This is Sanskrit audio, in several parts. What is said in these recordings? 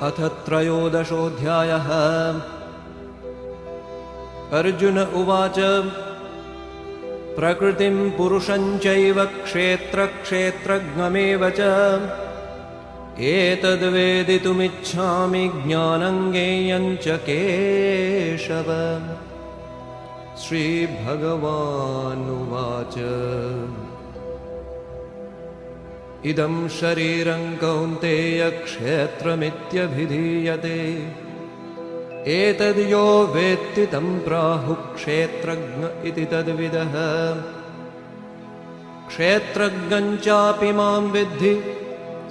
अथ त्रयोदशोऽध्यायः। अर्जुन उवाच प्रकृतिं पुरुषं चैव क्षेत्रक्षेत्रज्ञमेव च एतद्वेदितुमिच्छामि ज्ञानं ज्ञेयं च केशव। श्रीभगवानुवाच इदं शरीरं कौन्तेय क्षेत्रमित्यभिधीयते एतद्यो वेत्ति तं प्राहुः क्षेत्रज्ञ इति तद्विदः। क्षेत्रज्ञं चापि मां विद्धि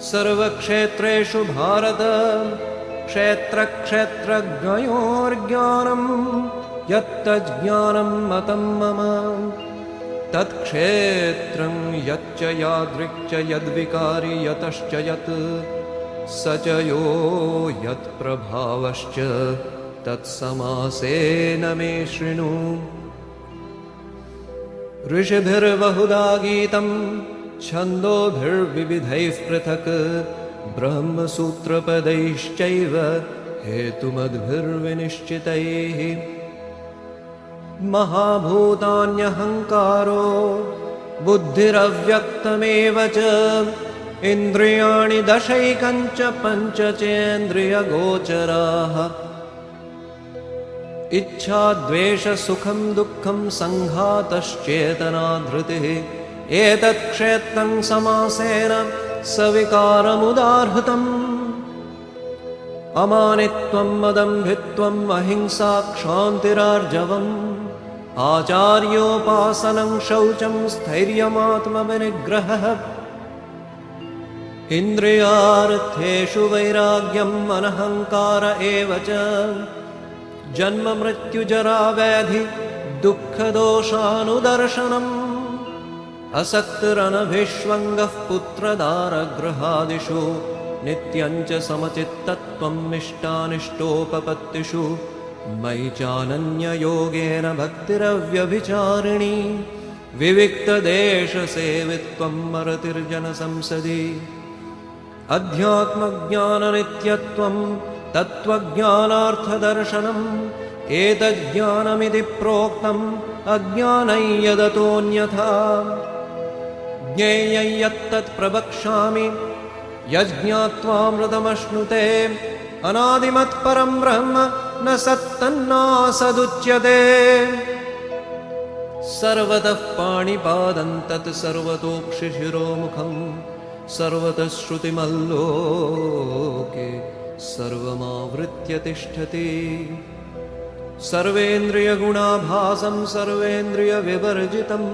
सर्वक्षेत्रेषु भारत। क्षेत्रक्षेत्रज्ञयोर्ज्ञानं यत्तज्ज्ञानं मतं मम तत्क्षेत्रं यच्च यादृक् च यद्विकारि यतश्च यत् स च यो यत्प्रभावश्च तत्समासेन मे शृणु। ऋषिभिर्बहुधा गीतं छन्दोभिर्विविधैः पृथक् ब्रह्मसूत्रपदैश्चैव हेतुमद्भिर्विनिश्चितैः। महाभूतान्यहङ्कारो बुद्धिरव्यक्तमेव च इन्द्रियाणि दशैकञ्च पञ्च चेन्द्रियगोचराः। इच्छा द्वेष सुखं दुःखं सङ्घातश्चेतना धृतिः एतत् क्षेत्रं समासेन सविकारमुदाहृतम्। अमानित्वं मदम्भित्वम् अहिंसा क्षान्तिरार्जवम् आचार्योपासनं शौचं स्थैर्यमात्मविनिग्रहः। इन्द्रियार्थेषु वैराग्यम् अनहङ्कार एव च जन्म मृत्युजरा व्याधि दुःखदोषानुदर्शनम्। असक्तिरनभिष्वङ्गः पुत्रदारगृहादिषु नित्यं च समचित्तत्वम् इष्टानिष्टोपपत्तिषु मयि चानन्ययोगेन भक्तिरव्यभिचारिणी। विविक्तदेशसेवित्वम् मरतिर्जनसंसदि अध्यात्मज्ञाननित्यत्वम् तत्त्वज्ञानार्थदर्शनम्। एतज्ज्ञानमिति प्रोक्तम् अज्ञानं यदतोऽन्यथा ज्ञेयं यत्तत् प्रवक्ष्यामि यज्ज्ञात्वामृतमश्नुते। अनादिमत्परं ब्रह्म न सत्तन्नासदुच्यते। सर्वतः पाणिपादं तत् सर्वतोक्षिशिरोमुखम् सर्वतः श्रुतिमल्लोके सर्वमावृत्य तिष्ठति। सर्वेन्द्रियगुणाभासं सर्वेन्द्रियविवर्जितम्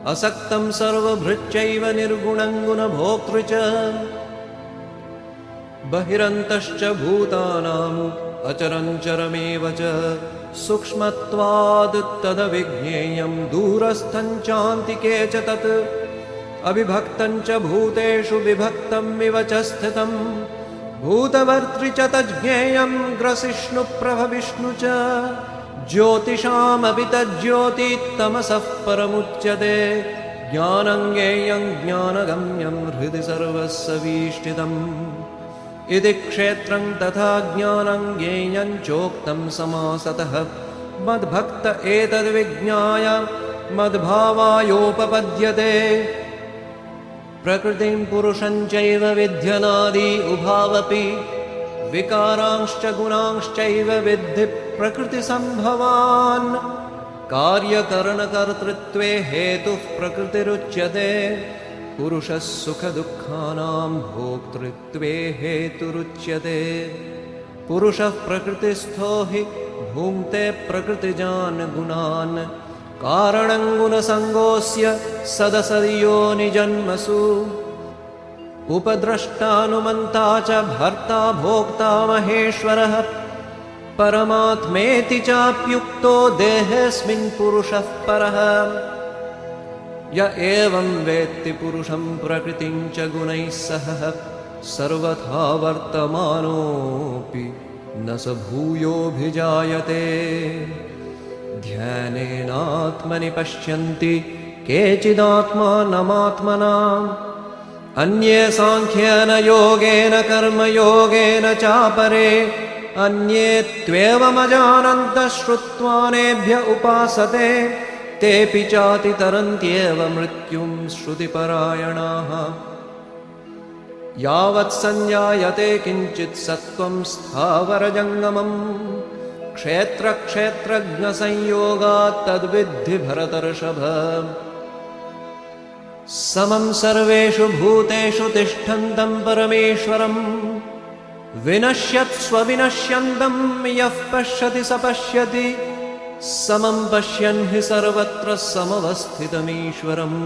असक्तं सर्वभृच्चैव निर्गुणं गुणभोक्तृ च। बहिरन्तश्च भूतानाम् अचरं चरमेव च सूक्ष्मत्वात् तदविज्ञेयं दूरस्थं चान्तिके च तत्। अविभक्तं च भूतेषु विभक्तं इव च स्थितं भूतभर्तृ च तज्ज्ञेयं ग्रसिष्णुप्रभविष्णु च। ज्योतिषामपि तज्ज्योतिः तमसः परमुच्यते। ज्ञानं ज्ञेयं ज्ञानगम्यं हृदि सर्वस्सवीष्टितम्। इति क्षेत्रं तथा ज्ञानं ज्ञेयं चोक्तं समासतः मद्भक्त एतद्विज्ञाय मद्भावायोपपद्यते। प्रकृतिं पुरुषं चैव विध्यनादि उभावपि विकारांश्च गुणांश्चैव विद्धि प्रकृतिसम्भवान्। कार्यकरणकर्तृत्वे हेतुः प्रकृतिरुच्यते। पुरुषः सुखदुःखानां भोक्तृत्वे हेतुरुच्यते। पुरुषः प्रकृतिस्थो हि भुङ्क्ते प्रकृतिजान् गुणान्। कारणं गुणसङ्गोऽस्य सदसद्योनिजन्मसु। उपद्रष्टानुमन्ता च भर्ता भोक्ता महेश्वरः। परमात्मेति चाप्युक्तो देहेऽस्मिन् पुरुषः परः। य एवं वेत्ति पुरुषं प्रकृतिं च गुणैः सह सर्वथा वर्तमानोऽपि न स भूयोऽभिजायते। ध्यानेनात्मनि पश्यन्ति केचिदात्मानमात्मना अन्ये साङ्ख्येन योगेन कर्मयोगेन चापरे अन्ये त्वेवमजानन्तः श्रुत्वानेभ्य उपासते तेऽपि चातितरन्त्येव मृत्युं श्रुतिपरायणाः यावत् सञ्जायते किञ्चित् सत्त्वं स्थावरजङ्गमम् क्षेत्रक्षेत्रज्ञसंयोगात् तद्विद्धि भरतर्षभ समं सर्वेषु भूतेषु तिष्ठन्तं परमेश्वरम् विनश्यत्स्व विनश्यन्तं यः पश्यति स पश्यति समं पश्यन् हि सर्वत्र समवस्थितमीश्वरम्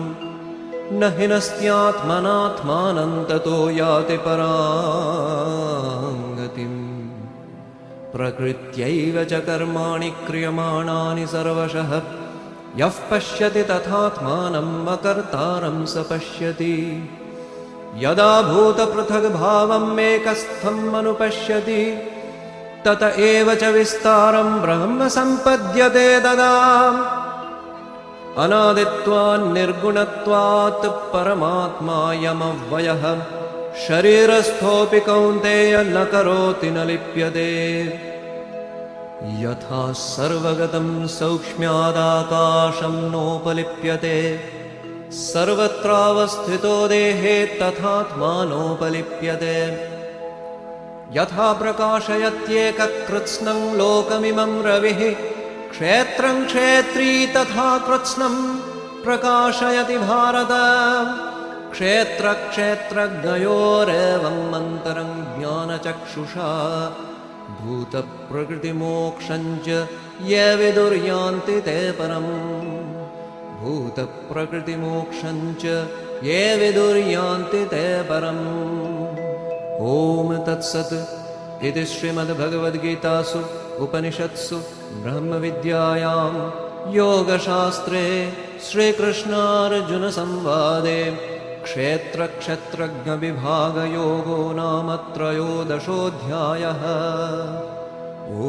न हिनस्त्यात्मनात्मानं ततो याति परां गतिम् प्रकृत्यैव च कर्माणि क्रियमाणानि सर्वशः यः पश्यति तथात्मानम् अकर्तारं स पश्यति यदा भूतपृथग्भावम् एकस्थम् अनुपश्यति तत एव च विस्तारं ब्रह्म सम्पद्यते तदा अनादित्वान् निर्गुणत्वात् परमात्मायमव्ययः शरीरस्थोऽपि कौन्तेय न करोति न लिप्यते यथा सर्वगतं सौक्ष्म्यादाकाशं नोपलिप्यते सर्वत्रावस्थितो देहे तथात्मानोपलिप्यते यथा प्रकाशयत्येककृत्स्नं लोकमिमं रविः क्षेत्रं क्षेत्री तथा कृत्स्नं प्रकाशयति भारत क्षेत्रक्षेत्रज्ञयोरेवम् अन्तरं ज्ञानचक्षुषा भूतप्रकृतिमोक्षं च ये विदुर्यान्ति ते परम् भूतप्रकृतिमोक्षं च ये विदुर्यान्ति ते परम् ॐ तत्सत् इति श्रीमद्भगवद्गीतासु उपनिषत्सु ब्रह्मविद्यायां योगशास्त्रे श्रीकृष्णार्जुनसंवादे क्षेत्रक्षेत्रज्ञविभागयोगो नाम त्रयोदशोऽध्यायः। ॐ